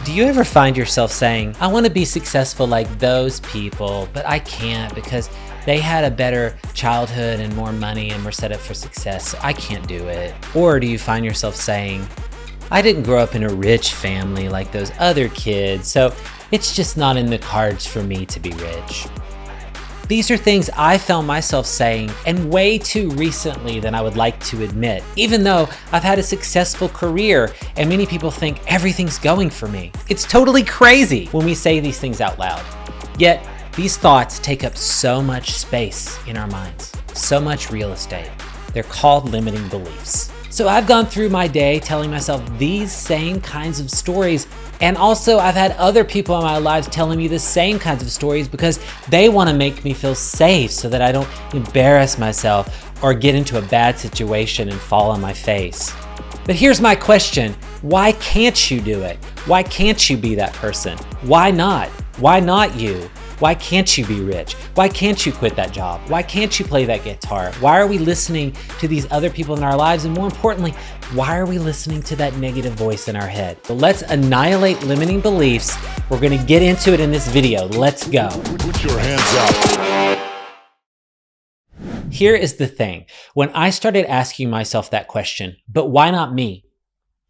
Do you ever find yourself saying, I want to be successful like those people, but I can't because they had a better childhood and more money and were set up for success, so I can't do it? Or do you find yourself saying, I didn't grow up in a rich family like those other kids, so it's just not in the cards for me to be rich? These are things I found myself saying, and way too recently than I would like to admit, even though I've had a successful career and many people think everything's going for me. It's totally crazy when we say these things out loud. Yet, these thoughts take up so much space in our minds, so much real estate. They're called limiting beliefs. So I've gone through my day telling myself these same kinds of stories, and also I've had other people in my lives telling me the same kinds of stories because they want to make me feel safe so that I don't embarrass myself or get into a bad situation and fall on my face. But here's my question. Why can't you do it? Why can't you be that person? Why not? Why not you? Why can't you be rich? Why can't you quit that job? Why can't you play that guitar? Why are we listening to these other people in our lives? And more importantly, why are we listening to that negative voice in our head? So let's annihilate limiting beliefs. We're gonna get into it in this video. Let's go. Put your hands up. Here is the thing. When I started asking myself that question, but why not me?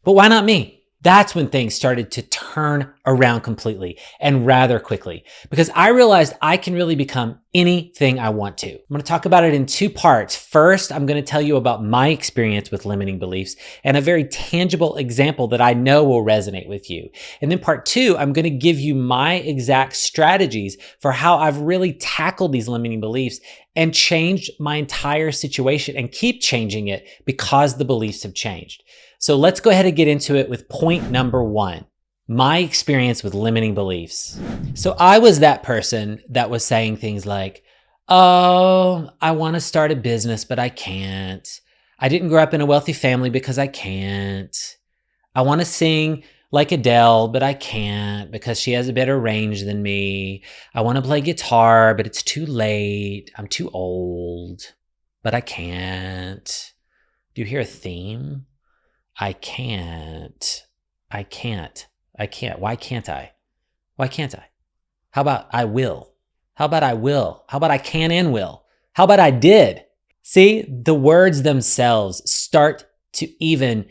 But why not me? That's when things started to turn around completely and rather quickly, because I realized I can really become anything I want to. I'm going to talk about it in two parts. First, I'm going to tell you about my experience with limiting beliefs and a very tangible example that I know will resonate with you. And then part two, I'm going to give you my exact strategies for how I've really tackled these limiting beliefs and changed my entire situation and keep changing it because the beliefs have changed. So let's go ahead and get into it with point number one, my experience with limiting beliefs. So I was that person that was saying things like, oh, I want to start a business, but I can't. I didn't grow up in a wealthy family because I can't. I want to sing like Adele, but I can't because she has a better range than me. I want to play guitar, but it's too late. I'm too old, but I can't. Do you hear a theme? I can't. Why can't I? Why can't I? How about I will? How about I will? How about I can and will? How about I did? See, the words themselves start to even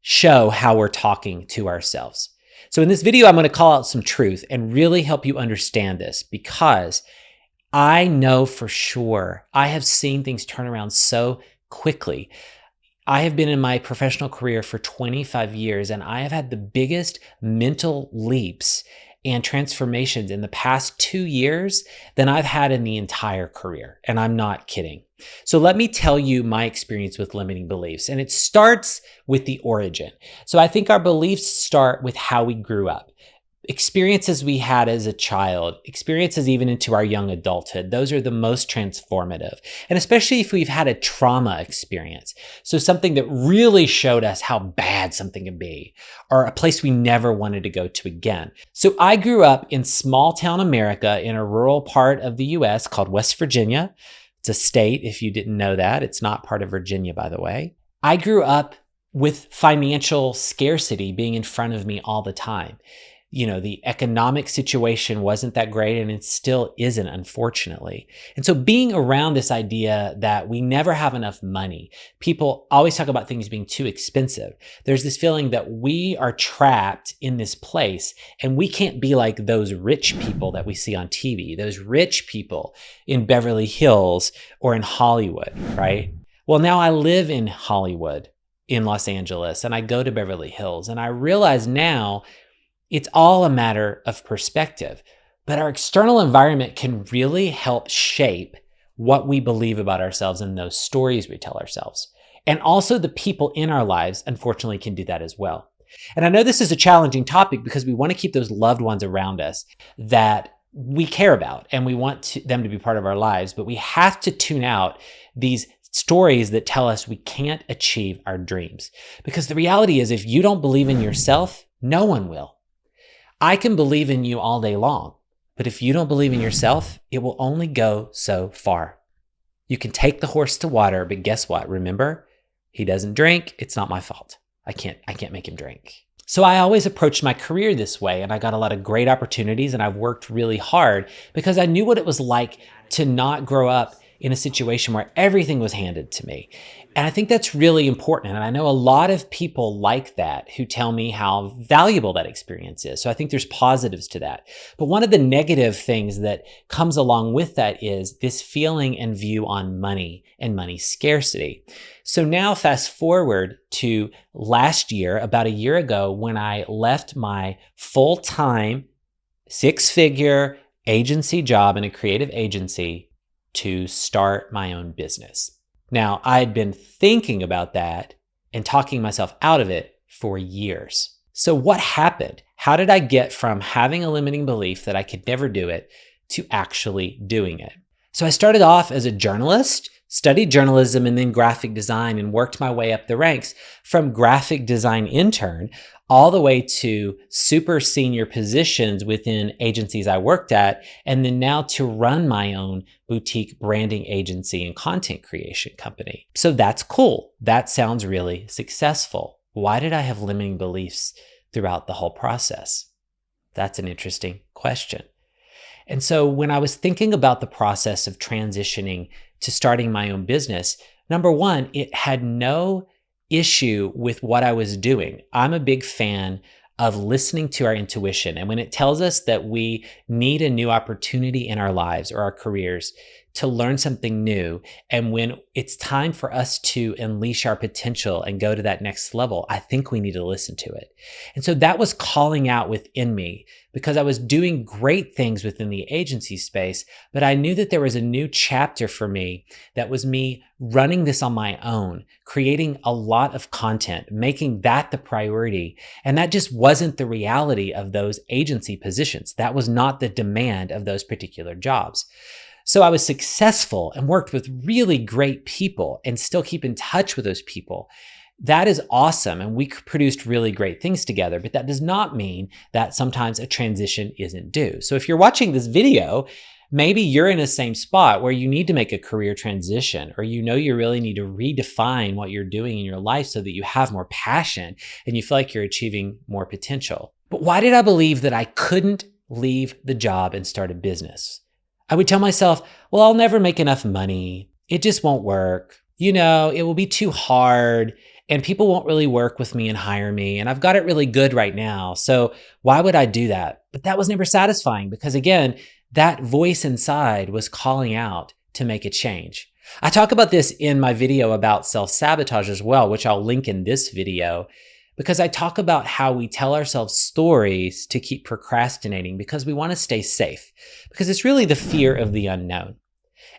show how we're talking to ourselves. So in this video, I'm going to call out some truth and really help you understand this, because I know for sure I have seen things turn around so quickly. I have been in my professional career for 25 years, and I have had the biggest mental leaps and transformations in the past 2 years than I've had in the entire career. And I'm not kidding. So let me tell you my experience with limiting beliefs. And it starts with the origin. So I think our beliefs start with how we grew up. Experiences we had as a child, experiences even into our young adulthood, those are the most transformative. And especially if we've had a trauma experience. So something that really showed us how bad something can be, or a place we never wanted to go to again. So I grew up in small town America in a rural part of the US called West Virginia. It's a state, if you didn't know that. It's not part of Virginia, by the way. I grew up with financial scarcity being in front of me all the time. You know, the economic situation wasn't that great, and it still isn't, unfortunately. And so being around this idea that we never have enough money, people always talk about things being too expensive. There's this feeling that we are trapped in this place and we can't be like those rich people that we see on TV, those rich people in Beverly Hills or in Hollywood, right? Well, now I live in Hollywood, in Los Angeles, and I go to Beverly Hills, and I realize now it's all a matter of perspective, but our external environment can really help shape what we believe about ourselves and those stories we tell ourselves. And also the people in our lives, unfortunately, can do that as well. And I know this is a challenging topic because we want to keep those loved ones around us that we care about and we want them to be part of our lives, but we have to tune out these stories that tell us we can't achieve our dreams. Because the reality is, if you don't believe in yourself, no one will. I can believe in you all day long, but if you don't believe in yourself, it will only go so far. You can take the horse to water, but guess what? Remember, he doesn't drink. It's not my fault. I can't make him drink. So I always approached my career this way, and I got a lot of great opportunities, and I've worked really hard because I knew what it was like to not grow up in a situation where everything was handed to me. And I think that's really important. And I know a lot of people like that who tell me how valuable that experience is. So I think there's positives to that. But one of the negative things that comes along with that is this feeling and view on money and money scarcity. So now fast forward to last year, about a year ago, when I left my full-time 6-figure agency job in a creative agency to start my own business. Now, I had been thinking about that and talking myself out of it for years. So what happened? How did I get from having a limiting belief that I could never do it to actually doing it? So I started off as a journalist, studied journalism and then graphic design, and worked my way up the ranks from graphic design intern all the way to super senior positions within agencies I worked at, and then now to run my own boutique branding agency and content creation company. So that's cool. That sounds really successful. Why did I have limiting beliefs throughout the whole process? That's an interesting question. And so when I was thinking about the process of transitioning to starting my own business, number one, it had no issue with what I was doing. I'm a big fan of listening to our intuition. And when it tells us that we need a new opportunity in our lives or our careers to learn something new, and when it's time for us to unleash our potential and go to that next level, I think we need to listen to it. And so that was calling out within me because I was doing great things within the agency space, but I knew that there was a new chapter for me that was me running this on my own, creating a lot of content, making that the priority. And that just wasn't the reality of those agency positions. That was not the demand of those particular jobs. So I was successful and worked with really great people and still keep in touch with those people. That is awesome. And we produced really great things together, but that does not mean that sometimes a transition isn't due. So if you're watching this video, maybe you're in the same spot where you need to make a career transition, or you know you really need to redefine what you're doing in your life so that you have more passion and you feel like you're achieving more potential. But why did I believe that I couldn't leave the job and start a business? I would tell myself, well, I'll never make enough money. It just won't work. You know, it will be too hard and people won't really work with me and hire me. And I've got it really good right now. So why would I do that? But that was never satisfying because again, that voice inside was calling out to make a change. I talk about this in my video about self-sabotage as well, which I'll link in this video, because I talk about how we tell ourselves stories to keep procrastinating because we want to stay safe, because it's really the fear of the unknown.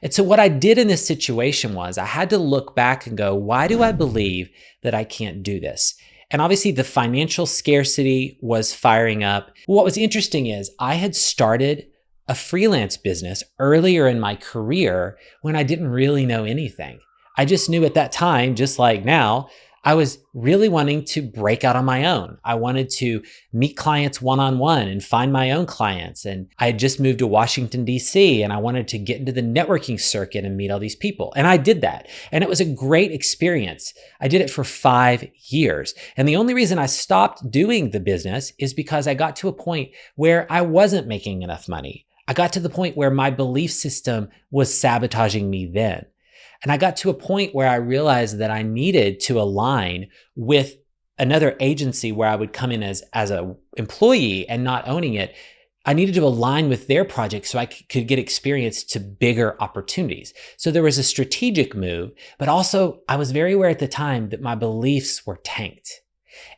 And so what I did in this situation was I had to look back and go, why do I believe that I can't do this? And obviously the financial scarcity was firing up. What was interesting is I had started a freelance business earlier in my career when I didn't really know anything. I just knew at that time, just like now, I was really wanting to break out on my own. I wanted to meet clients one-on-one and find my own clients. And I had just moved to Washington, D.C., and I wanted to get into the networking circuit and meet all these people. And I did that. And it was a great experience. I did it for 5 years. And the only reason I stopped doing the business is because I got to a point where I wasn't making enough money. I got to the point where my belief system was sabotaging me then. And I got to a point where I realized that I needed to align with another agency where I would come in as an employee and not owning it. I needed to align with their project so I could get experience to bigger opportunities. So there was a strategic move, but also I was very aware at the time that my beliefs were tanked.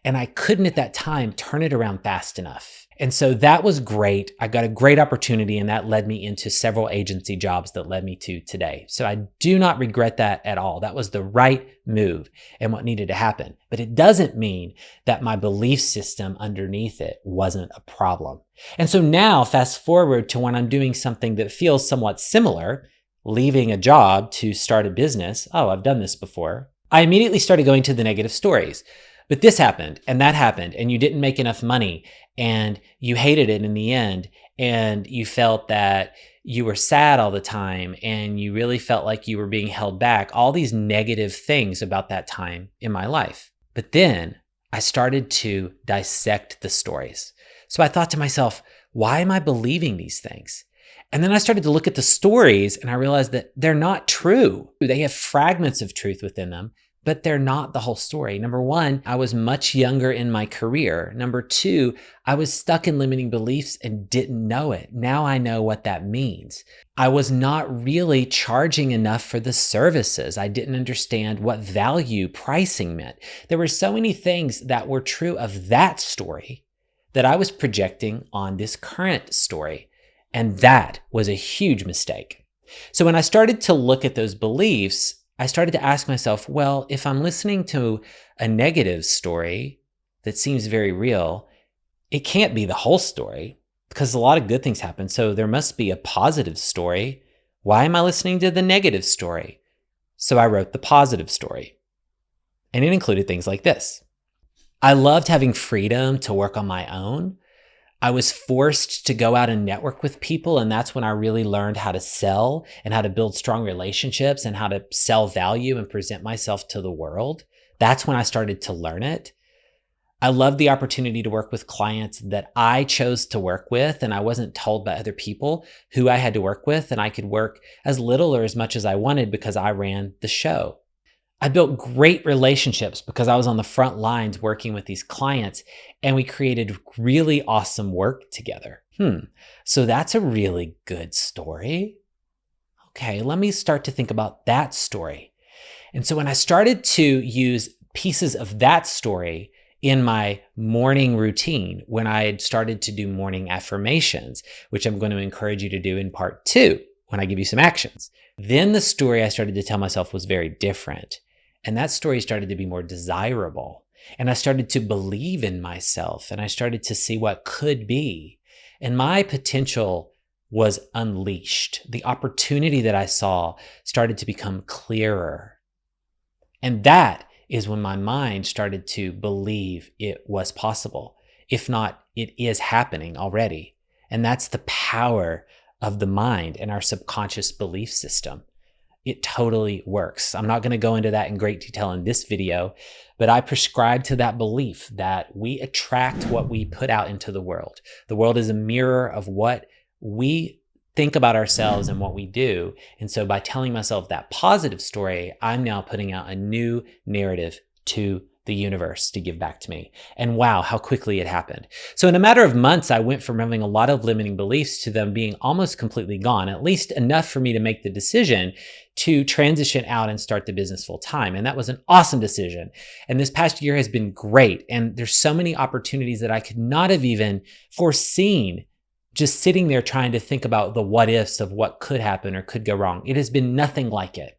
And I couldn't at that time turn it around fast enough. And so that was great. I got a great opportunity and that led me into several agency jobs that led me to today. So I do not regret that at all. That was the right move and what needed to happen. But it doesn't mean that my belief system underneath it wasn't a problem. And so now fast forward to when I'm doing something that feels somewhat similar, leaving a job to start a business. Oh, I've done this before. I immediately started going to the negative stories. But this happened and that happened and you didn't make enough money and you hated it in the end and you felt that you were sad all the time and you really felt like you were being held back. All these negative things about that time in my life. But then I started to dissect the stories. So I thought to myself, why am I believing these things? And then I started to look at the stories and I realized that they're not true. They have fragments of truth within them, but they're not the whole story. Number one, I was much younger in my career. Number two, I was stuck in limiting beliefs and didn't know it. Now I know what that means. I was not really charging enough for the services. I didn't understand what value pricing meant. There were so many things that were true of that story that I was projecting on this current story. And that was a huge mistake. So when I started to look at those beliefs, I started to ask myself, well, if I'm listening to a negative story that seems very real, it can't be the whole story because a lot of good things happen. So there must be a positive story. Why am I listening to the negative story? So I wrote the positive story. And it included things like this. I loved having freedom to work on my own. I was forced to go out and network with people, and that's when I really learned how to sell and how to build strong relationships and how to sell value and present myself to the world. That's when I started to learn it. I loved the opportunity to work with clients that I chose to work with, and I wasn't told by other people who I had to work with, and I could work as little or as much as I wanted because I ran the show. I built great relationships because I was on the front lines working with these clients, and we created really awesome work together. So that's a really good story. Okay, let me start to think about that story. And so when I started to use pieces of that story in my morning routine, when I had started to do morning affirmations, which I'm going to encourage you to do in part 2 when I give you some actions, then the story I started to tell myself was very different. And that story started to be more desirable. And I started to believe in myself and I started to see what could be. And my potential was unleashed. The opportunity that I saw started to become clearer. And that is when my mind started to believe it was possible. If not, it is happening already. And that's the power of the mind and our subconscious belief system. It totally works. I'm not going to go into that in great detail in this video, but I prescribe to that belief that we attract what we put out into the world. The world is a mirror of what we think about ourselves and what we do. And so by telling myself that positive story, I'm now putting out a new narrative to the universe to give back to me. And wow, how quickly it happened. So in a matter of months, I went from having a lot of limiting beliefs to them being almost completely gone, at least enough for me to make the decision to transition out and start the business full time. And that was an awesome decision. And this past year has been great. And there's so many opportunities that I could not have even foreseen just sitting there trying to think about the what ifs of what could happen or could go wrong. It has been nothing like it.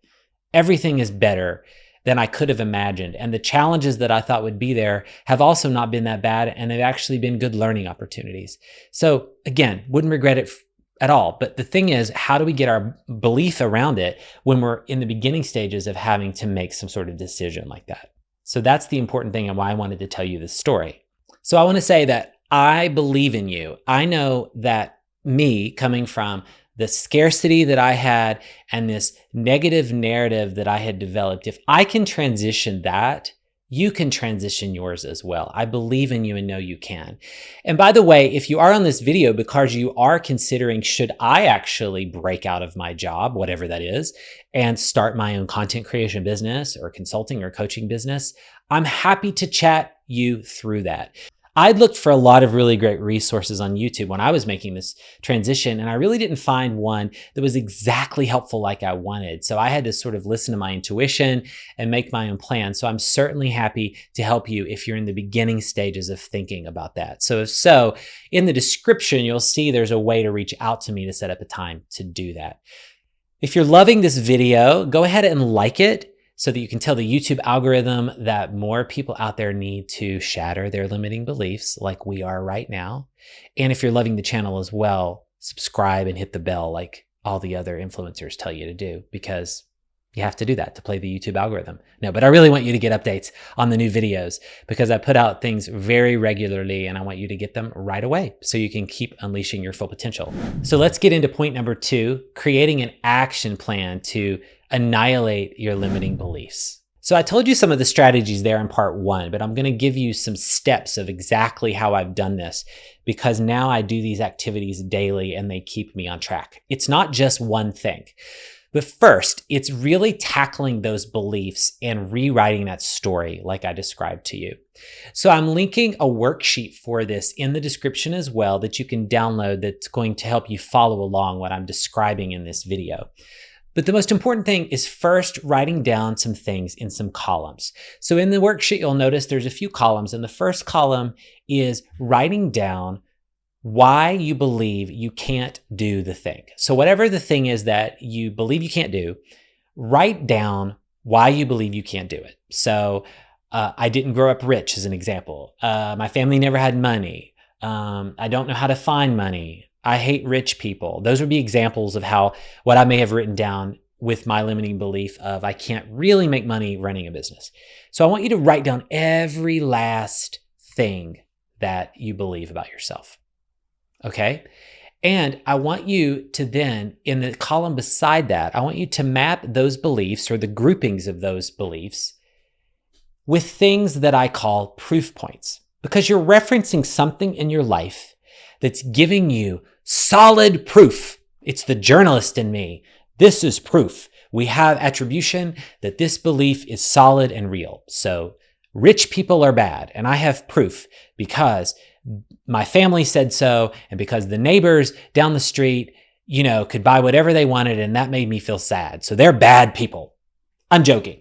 Everything is better than I could have imagined. And the challenges that I thought would be there have also not been that bad, and they've actually been good learning opportunities. So again, wouldn't regret it at all. But the thing is, how do we get our belief around it when we're in the beginning stages of having to make some sort of decision like that? So that's the important thing and why I wanted to tell you this story. So I want to say that I believe in you. I know that me coming from the scarcity that I had and this negative narrative that I had developed, if I can transition that, you can transition yours as well. I believe in you and know you can. And by the way, if you are on this video because you are considering, should I actually break out of my job, whatever that is, and start my own content creation business or consulting or coaching business, I'm happy to chat you through that. I'd looked for a lot of really great resources on YouTube when I was making this transition, and I really didn't find one that was exactly helpful like I wanted. So I had to sort of listen to my intuition and make my own plan. So I'm certainly happy to help you if you're in the beginning stages of thinking about that. So if so, in the description, you'll see there's a way to reach out to me to set up a time to do that. If you're loving this video, go ahead and like it, so that you can tell the YouTube algorithm that more people out there need to shatter their limiting beliefs like we are right now. And if you're loving the channel as well, subscribe and hit the bell like all the other influencers tell you to do, because you have to do that to play the YouTube algorithm. No, but I really want you to get updates on the new videos because I put out things very regularly and I want you to get them right away so you can keep unleashing your full potential. So let's get into point number 2, creating an action plan to annihilate your limiting beliefs. So I told you some of the strategies there in part 1, but I'm going to give you some steps of exactly how I've done this because now I do these activities daily and they keep me on track. It's not just one thing. But first, it's really tackling those beliefs and rewriting that story like I described to you. So I'm linking a worksheet for this in the description as well that you can download that's going to help you follow along what I'm describing in this video. But the most important thing is first writing down some things in some columns. So in the worksheet, you'll notice there's a few columns, and the first column is writing down why you believe you can't do the thing. So whatever the thing is that you believe you can't do, write down why you believe you can't do it. So I didn't grow up rich, as an example. My family never had money. I don't know how to find money. I hate rich people. Those would be examples of what I may have written down with my limiting belief of I can't really make money running a business. So I want you to write down every last thing that you believe about yourself. Okay? And I want you to then, in the column beside that, I want you to map those beliefs or the groupings of those beliefs with things that I call proof points, because you're referencing something in your life that's giving you solid proof. It's the journalist in me. This is proof. We have attribution that this belief is solid and real. So rich people are bad. And I have proof because my family said so. And because the neighbors down the street, could buy whatever they wanted. And that made me feel sad. So they're bad people. I'm joking.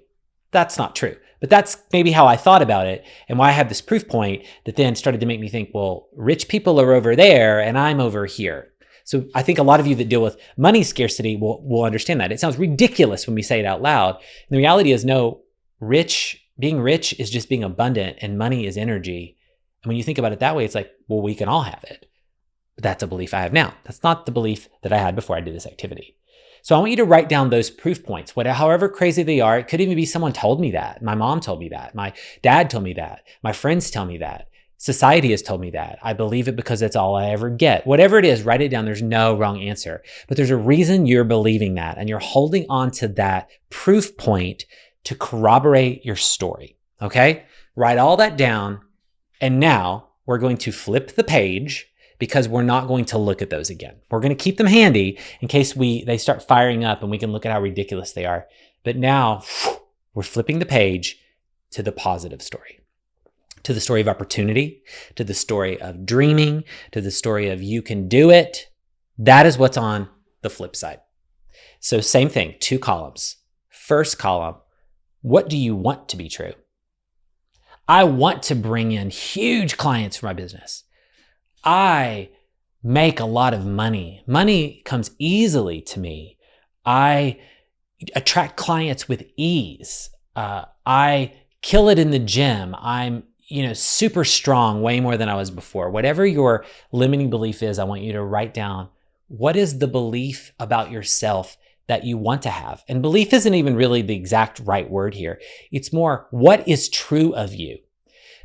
That's not true. But that's maybe how I thought about it and why I have this proof point that then started to make me think, well, rich people are over there and I'm over here. So I think a lot of you that deal with money scarcity will understand that. It sounds ridiculous when we say it out loud. And the reality is, no, being rich is just being abundant and money is energy. And when you think about it that way, it's like, well, we can all have it. But that's a belief I have now. That's not the belief that I had before I did this activity. So I want you to write down those proof points, however crazy they are. It could even be someone told me that. My mom told me that. My dad told me that. My friends tell me that. Society has told me that. I believe it because it's all I ever get. Whatever it is, write it down. There's no wrong answer. But there's a reason you're believing that, and you're holding on to that proof point to corroborate your story. Okay? Write all that down. And now we're going to flip the page, because we're not going to look at those again. We're going to keep them handy in case they start firing up and we can look at how ridiculous they are. But now we're flipping the page to the positive story, to the story of opportunity, to the story of dreaming, to the story of you can do it. That is what's on the flip side. So same thing, 2 columns. First column, what do you want to be true? I want to bring in huge clients for my business. I make a lot of money. Money comes easily to me. I attract clients with ease. I kill it in the gym. I'm, super strong, way more than I was before. Whatever your limiting belief is, I want you to write down, what is the belief about yourself that you want to have? And belief isn't even really the exact right word here. It's more, what is true of you?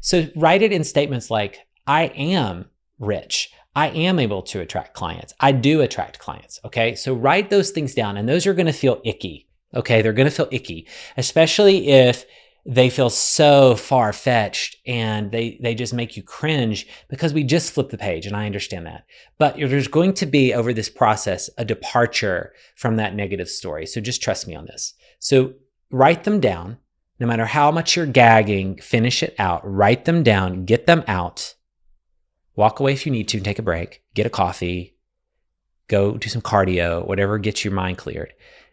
So write it in statements like, I am rich. I am able to attract clients. I do attract clients. Okay. So write those things down, and those are going to feel icky. Okay. They're going to feel icky, especially if they feel so far-fetched and they just make you cringe, because we just flipped the page, and I understand that. But there's going to be, over this process, a departure from that negative story. So just trust me on this. So write them down. No matter how much you're gagging, finish it out. Write them down. Get them out. Walk away if you need to, take a break, get a coffee, go do some cardio, whatever gets your mind cleared.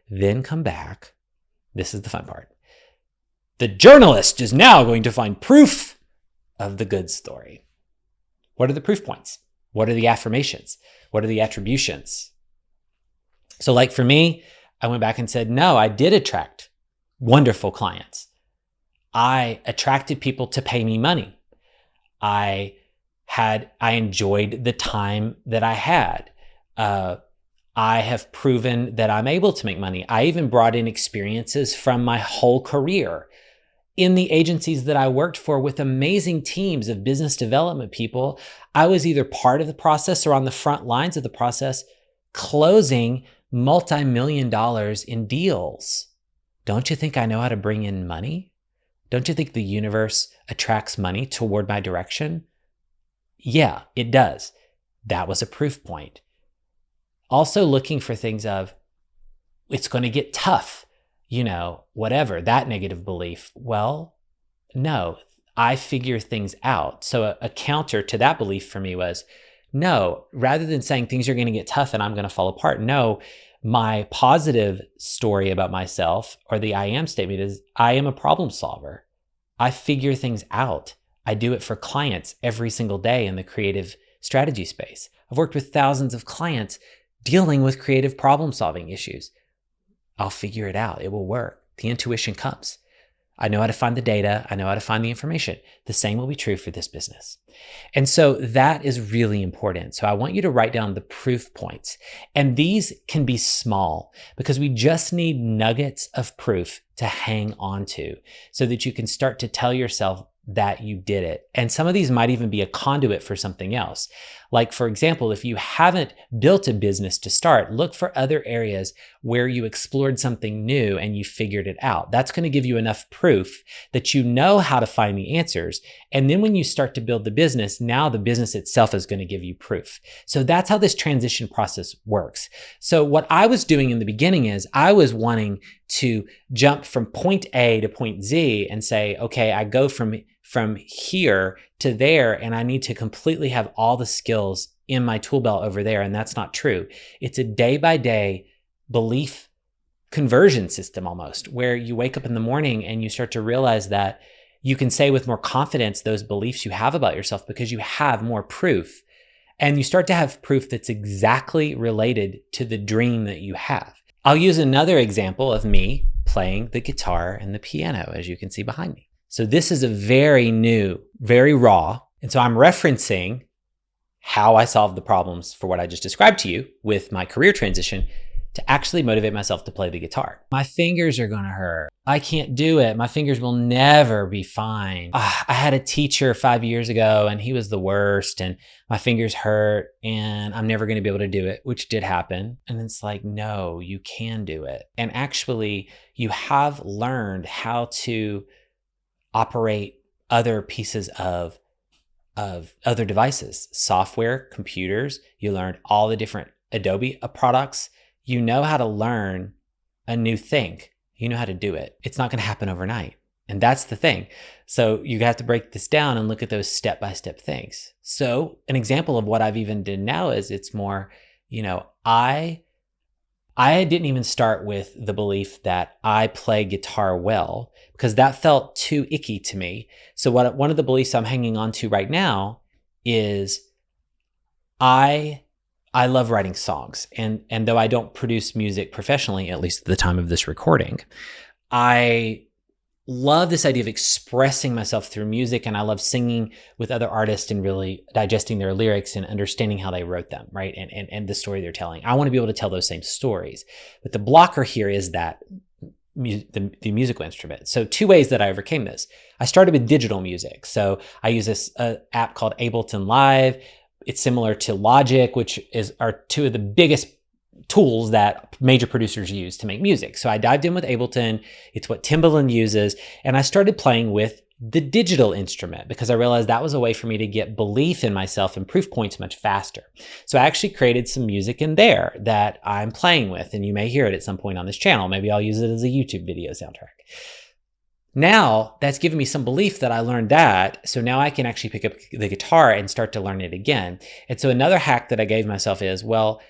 Then come back. This is the fun part. The journalist is now going to find proof of the good story. What are the proof points? What are the affirmations? What are the attributions? So like for me, I went back and said, no, I did attract wonderful clients. I attracted people to pay me money. I enjoyed the time that I had. I have proven that I'm able to make money. I even brought in experiences from my whole career in the agencies that I worked for with amazing teams of business development people. I was either part of the process or on the front lines of the process, closing multi-million dollars in deals. Don't you think I know how to bring in money? Don't you think the universe attracts money toward my direction? Yeah, it does. That was a proof point. Also looking for things of, it's going to get tough, whatever, that negative belief. Well, no, I figure things out. So a counter to that belief for me was, no, rather than saying things are going to get tough and I'm going to fall apart, no, my positive story about myself, or the I am statement, is I am a problem solver. I figure things out. I do it for clients every single day in the creative strategy space. I've worked with thousands of clients dealing with creative problem solving issues. I'll figure it out. It will work. The intuition comes. I know how to find the data. I know how to find the information. The same will be true for this business. And so that is really important. So I want you to write down the proof points. And these can be small because we just need nuggets of proof to hang on to so that you can start to tell yourself that you did it. And some of these might even be a conduit for something else. Like, for example, if you haven't built a business to start, look for other areas where you explored something new and you figured it out. That's going to give you enough proof that you know how to find the answers. And then when you start to build the business, now the business itself is going to give you proof. So that's how this transition process works. So what I was doing in the beginning is I was wanting to jump from point A to point Z and say, okay, I go from here to there, and I need to completely have all the skills in my tool belt over there. And that's not true. It's a day-by-day belief conversion system almost, where you wake up in the morning and you start to realize that you can say with more confidence those beliefs you have about yourself because you have more proof. And you start to have proof that's exactly related to the dream that you have. I'll use another example of me playing the guitar and the piano, as you can see behind me. So this is a very new, very raw. And so I'm referencing how I solved the problems for what I just described to you with my career transition to actually motivate myself to play the guitar. My fingers are gonna hurt. I can't do it. My fingers will never be fine. I had a teacher 5 years ago and he was the worst and my fingers hurt and I'm never gonna be able to do it, which did happen. And it's like, no, you can do it. And actually you have learned how to operate other pieces of other devices, software, computers. You learned all the different Adobe products. You know how to learn a new thing. You know how to do it. It's not going to happen overnight. And that's the thing. So you have to break this down and look at those step-by-step things. So an example of what I've even done now is it's more, I didn't even start with the belief that I play guitar well because that felt too icky to me. So one of the beliefs I'm hanging on to right now is I love writing songs. And though I don't produce music professionally, at least at the time of this recording, I love this idea of expressing myself through music. And I love singing with other artists and really digesting their lyrics and understanding how they wrote them, right? And the story they're telling. I want to be able to tell those same stories. But the blocker here is that the musical instrument. So two ways that I overcame this. I started with digital music. So I use this app called Ableton Live. It's similar to Logic, which are two of the biggest tools that major producers use to make music. So I dived in with Ableton. It's what Timbaland uses. And I started playing with the digital instrument because I realized that was a way for me to get belief in myself and proof points much faster. So I actually created some music in there that I'm playing with, and you may hear it at some point on this channel. Maybe I'll use it as a YouTube video soundtrack. Now that's given me some belief that I learned that. So now I can actually pick up the guitar and start to learn it again. And so another hack that I gave myself is, well,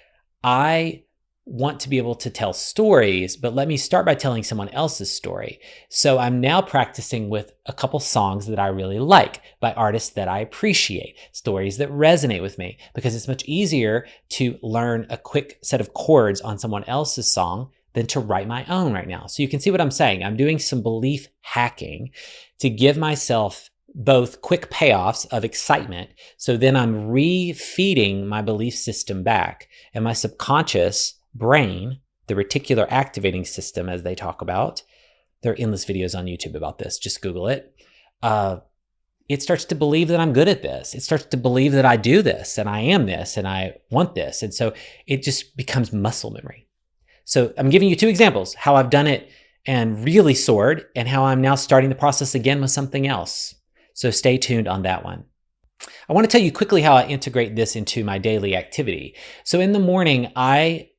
I want to be able to tell stories, but let me start by telling someone else's story. So I'm now practicing with a couple songs that I really like by artists that I appreciate, stories that resonate with me, because it's much easier to learn a quick set of chords on someone else's song than to write my own right now. So you can see what I'm saying. I'm doing some belief hacking to give myself both quick payoffs of excitement. So then I'm refeeding my belief system back, and my subconscious brain, the reticular activating system, as they talk about, there are endless videos on YouTube about this. Just Google it. It starts to believe that I'm good at this. It starts to believe that I do this and I am this and I want this. And so it just becomes muscle memory. So I'm giving you two examples, how I've done it and really soared, and how I'm now starting the process again with something else. So stay tuned on that one. I want to tell you quickly how I integrate this into my daily activity. So in the morning, I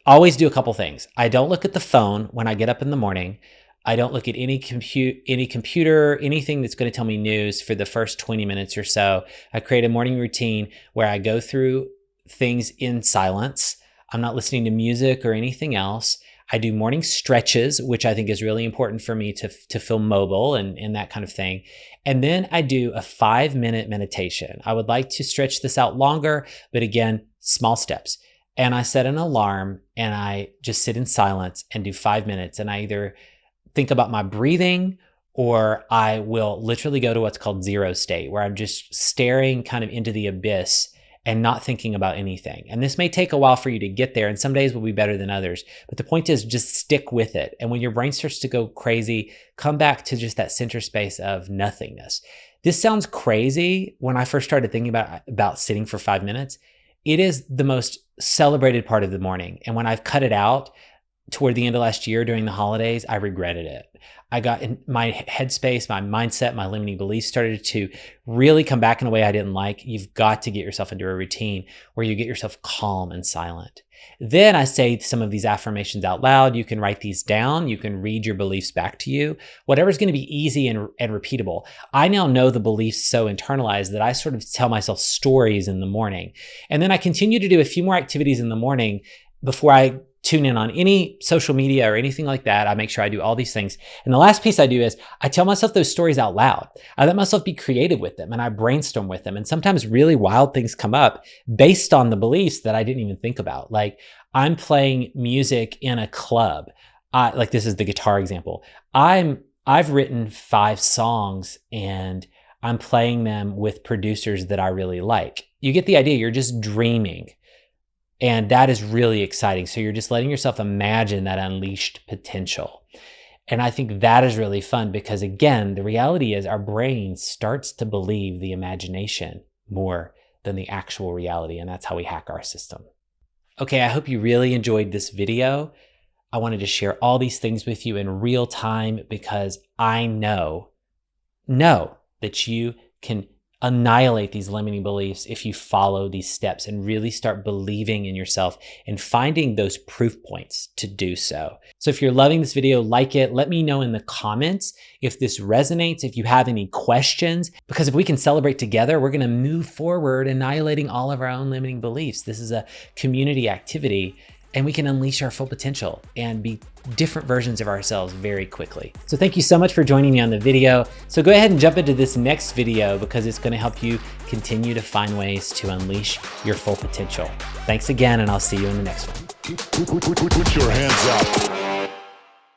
always do a couple things. I don't look at the phone when I get up in the morning. I don't look at any computer, anything that's going to tell me news for the first 20 minutes or so. I create a morning routine where I go through things in silence. I'm not listening to music or anything else. I do morning stretches, which I think is really important for me to feel mobile and that kind of thing. And then I do a 5-minute meditation. I would like to stretch this out longer, but again, small steps. And I set an alarm and I just sit in silence and do 5 minutes. And I either think about my breathing, or I will literally go to what's called zero state, where I'm just staring kind of into the abyss and not thinking about anything. And this may take a while for you to get there, and some days will be better than others. But the point is, just stick with it. And when your brain starts to go crazy, come back to just that center space of nothingness. This sounds crazy when I first started thinking about sitting for 5 minutes. It is the most celebrated part of the morning. And when I've cut it out toward the end of last year during the holidays, I regretted it. I got in my headspace, my mindset, my limiting beliefs started to really come back in a way I didn't like. You've got to get yourself into a routine where you get yourself calm and silent. Then I say some of these affirmations out loud. You can write these down. You can read your beliefs back to you. Whatever's going to be easy and repeatable. I now know the beliefs so internalized that I sort of tell myself stories in the morning. And then I continue to do a few more activities in the morning before I tune in on any social media or anything like that. I make sure I do all these things. And the last piece I do is I tell myself those stories out loud. I let myself be creative with them and I brainstorm with them. And sometimes really wild things come up based on the beliefs that I didn't even think about. Like I'm playing music in a club. Like this is the guitar example. I've written 5 songs and I'm playing them with producers that I really like. You get the idea. You're just dreaming. And that is really exciting. So you're just letting yourself imagine that unleashed potential. And I think that is really fun because, again, the reality is our brain starts to believe the imagination more than the actual reality. And that's how we hack our system. Okay, I hope you really enjoyed this video. I wanted to share all these things with you in real time because I know that you can annihilate these limiting beliefs if you follow these steps and really start believing in yourself and finding those proof points to do so. So if you're loving this video, like it, let me know in the comments if this resonates, if you have any questions, because if we can celebrate together, we're gonna move forward annihilating all of our own limiting beliefs. This is a community activity and we can unleash our full potential and be different versions of ourselves very quickly. So thank you so much for joining me on the video. So go ahead and jump into this next video because it's going to help you continue to find ways to unleash your full potential. Thanks again, and I'll see you in the next one. Put your hands up.